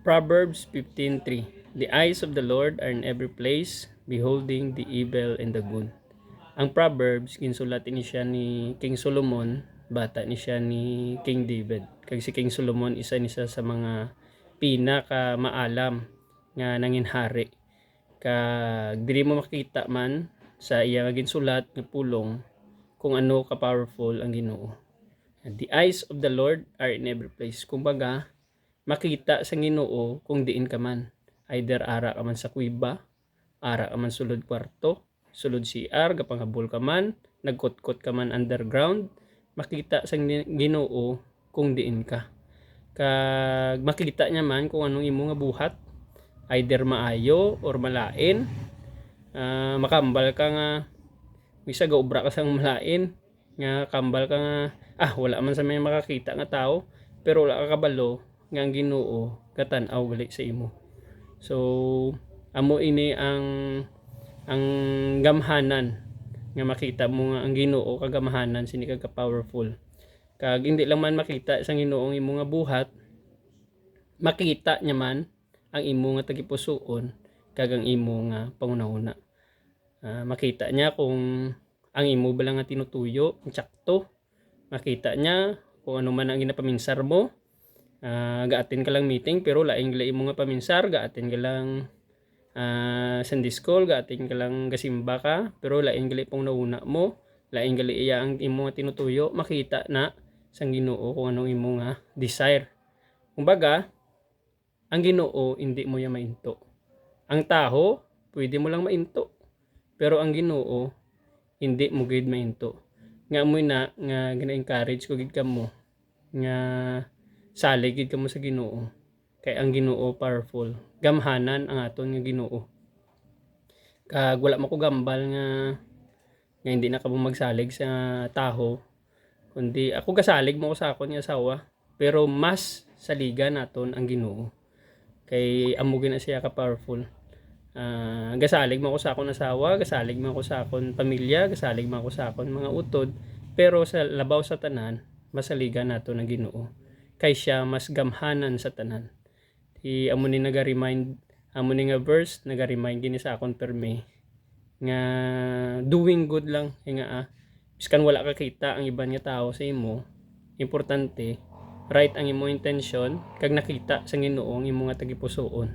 Proverbs 15:3. The eyes of the Lord are in every place, beholding the evil and the good. Ang Proverbs ginsulat ni siya ni King Solomon, bata ni siya ni King David. Kag si King Solomon isa ni siya sa mga pinaka maalam nga nanginhari. Kag dili mo makita man sa iya nga ginsulat nga pulong kung ano ka powerful ang Ginoo. The eyes of the Lord are in every place. Kumbaga, makita sa Ginoo kung diin ka man. Either ara ka man sa kuiba, ara ka man sulod kwarto, sulod CR, gapanghabol ka man, nagkot-kot ka man underground, makita sa Ginoo kung diin ka. Kag makita niya man kung anong imo nga buhat, either maayo or malain. Makambal ka nga, misa gaubra ka sang malain, nga kambal ka nga, wala man sa may makakita nga tao, pero wala ka kabalo, nga ang Ginoo katan-aw gali sa imo. So amo ini ang gamhanan nga makita mo nga ang Ginoo kagamhanan sini ka powerful. Kag hindi lang man makita sa Ginoo ang imo nga buhat, makita niya man ang imo nga tagipusoon kag ang imo nga pangunahuna. Makita niya kung ang imo ba lang nga tinutuyo insakto, makita niya kung ano man ang ginapaminsar mo. Gaatin ka lang meeting pero laing gila imo nga paminsar, gaatin ka lang Sunday school, gaatin ka lang gasimba ka pero laing gali pong nauna mo, laing gali iya ang imo nga tinutuyo, makita na sang Ginoo kung anong imo nga desire. Kumbaga, ang Ginoo hindi mo ya mainto. Ang taho pwede mo lang mainto, pero ang Ginoo hindi mo gid mainto. Nga mo na nga gina-encourage ko gid kamo nga salig gid kamo sa Ginoo, kay ang Ginoo powerful. Gamhanan ang aton nga Ginoo. Kag wala man ko gambal nga hindi na kamo magsalig sa taho, kundi ako gasalig mo ko sa akon nga asawa, pero mas saligan naton ang Ginoo. Kay amo gina siya ka powerful. Gasalig mo ko sa akon asawa, gasalig mo ko sa akon pamilya, gasalig mo ko sa akon mga utod, pero sa labaw sa tanan, masaligan naton ang Ginoo. Kay siya mas gamhanan sa tanan. Amo ni naga-remind, amo ni nga verse naga-remind gini sa akon perme nga doing good lang nga biskan wala ka kita ang iban nga tao sa imo, importante right ang imo intention kag nakita sa Ginoo ang imo nga tagipusoon.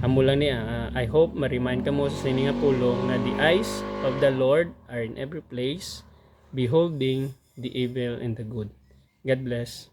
Amo lang niya, I hope ma-remind ka mo sa sini nga pulong na the eyes of the Lord are in every place, beholding the evil and the good. God bless.